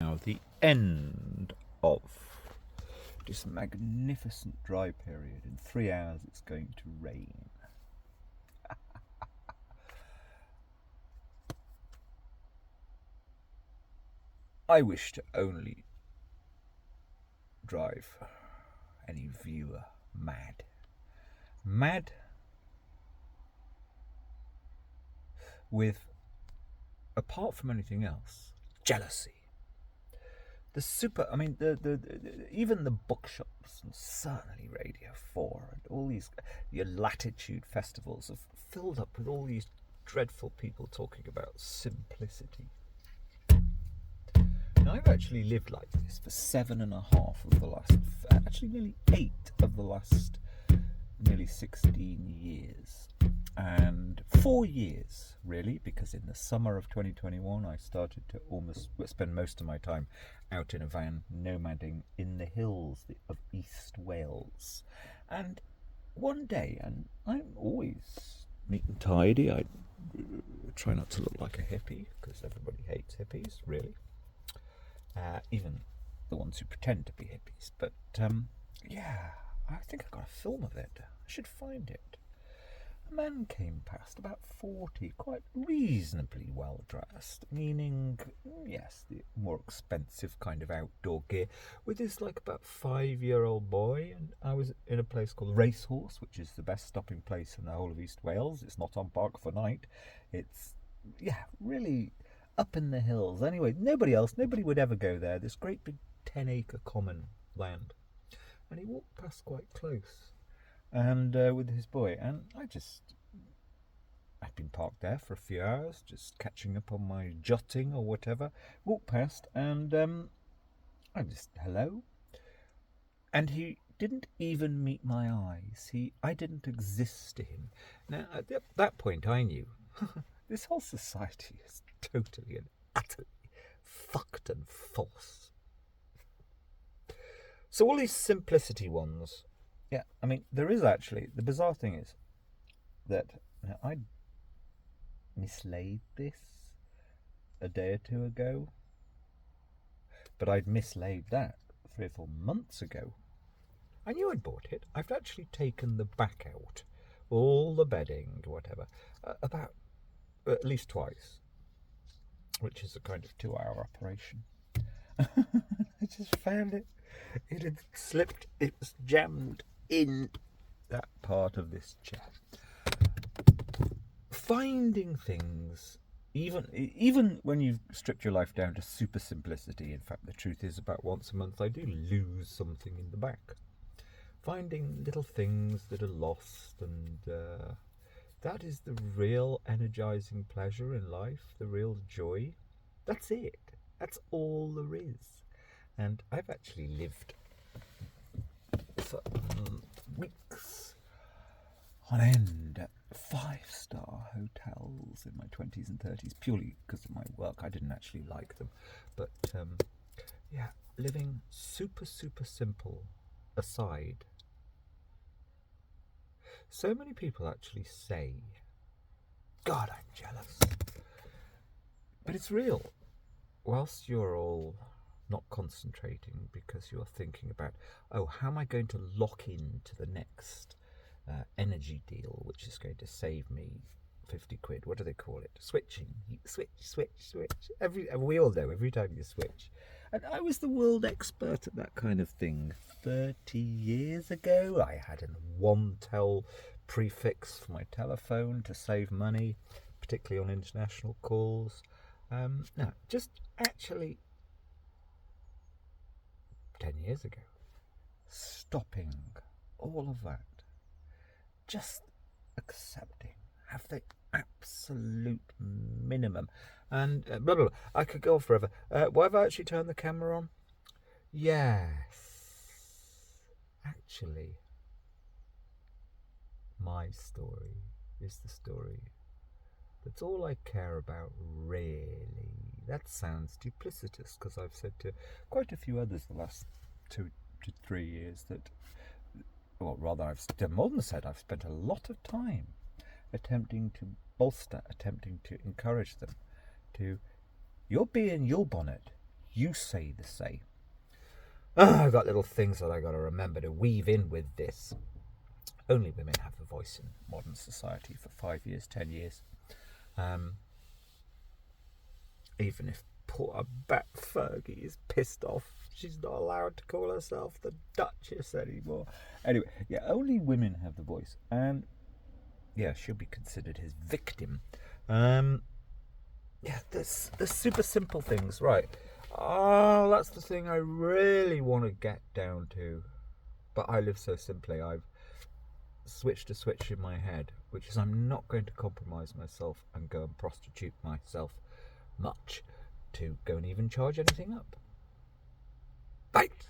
Now the end of this magnificent dry period. In 3 hours it's going to rain. I wish to only drive any viewer mad. Mad with, apart from anything else, jealousy. Even the bookshops, and certainly Radio 4, and all these your Latitude festivals have filled up with all these dreadful people talking about simplicity. Now, I've actually lived like this for 7.5 of the last, actually nearly 8 of the last nearly 16 years. And 4 years, really, because in the summer of 2021 I started to almost spend most of my time out in a van nomading in the hills of East Wales. And one day, and I'm always neat and tidy, I try not to look like a hippie, because everybody hates hippies, really. Even the ones who pretend to be hippies. But I think I got a film of it. I should find it. A man came past, about 40, quite reasonably well dressed, meaning, yes, the more expensive kind of outdoor gear, with this about 5-year-old boy. And I was in a place called Racehorse, which is the best stopping place in the whole of East Wales. It's not on Park for Night. It's, really up in the hills. Anyway, nobody would ever go there. This great big 10-acre common land. And he walked past quite close, and with his boy, and I'd been parked there for a few hours, just catching up on my jotting or whatever, walked past, and I just, hello, and he didn't even meet my eyes. I didn't exist to him. Now, at that point, I knew this whole society is totally and utterly fucked and false. So all these simplicity ones, there is actually, the bizarre thing is that I mislaid this a day or two ago, but I'd mislaid that 3 or 4 months ago. I knew I'd bought it. I've actually taken the back out, all the bedding, whatever, about at least twice, which is a kind of 2-hour operation. I just found it. It had slipped. It was jammed in that part of this chair. Finding things, even when you've stripped your life down to super simplicity, in fact the truth is about once a month I do lose something in the back. Finding little things that are lost, and that is the real energizing pleasure in life, the real joy. That's it. That's all there is. And I've actually lived for weeks on end at 5-star hotels in my 20s and 30s, purely because of my work. I didn't actually like them. But, living super, super simple aside. So many people actually say, God, I'm jealous. But it's real. Whilst you're all not concentrating because you're thinking about, how am I going to lock into the next energy deal, which is going to save me 50 quid. What do they call it? Switching. Switch. We all know every time you switch. And I was the world expert at that kind of thing 30 years ago. I had a one-tel prefix for my telephone to save money, particularly on international calls. No, just actually 10 years ago, stopping all of that, just accepting, have the absolute minimum, and blah, blah, blah. I could go on forever. Why have I actually turned the camera on? Yes, actually, my story is the story. That's all I care about, really. That sounds duplicitous, because I've said to quite a few others the last 2 to 3 years that, well, rather, I've more than said, I've spent a lot of time attempting to bolster, attempting to encourage them to, you're being your bonnet, you say the say. I've got little things that I got to remember to weave in with this. Only women have the voice in modern society for 5 years, 10 years. Even if poor Bat Fergie is pissed off, she's not allowed to call herself the Duchess anymore. Anyway, yeah, only women have the voice. And, yeah, she'll be considered his victim. Yeah, there's super simple things, right? Oh, that's the thing I really want to get down to. But I live so simply, I've switched a switch in my head, which is I'm not going to compromise myself and go and prostitute myself much to go and even charge anything up. Right,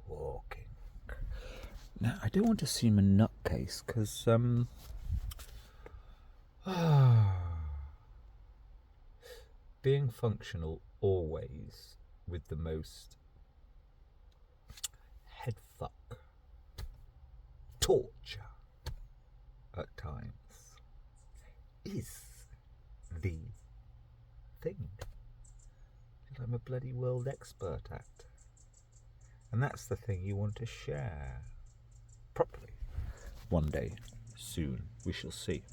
walking. Now, I don't want to seem a nutcase, because, being functional always with the most headfuck torture at times is the thing that I'm a bloody world expert at. And that's the thing you want to share properly. One day, soon, we shall see.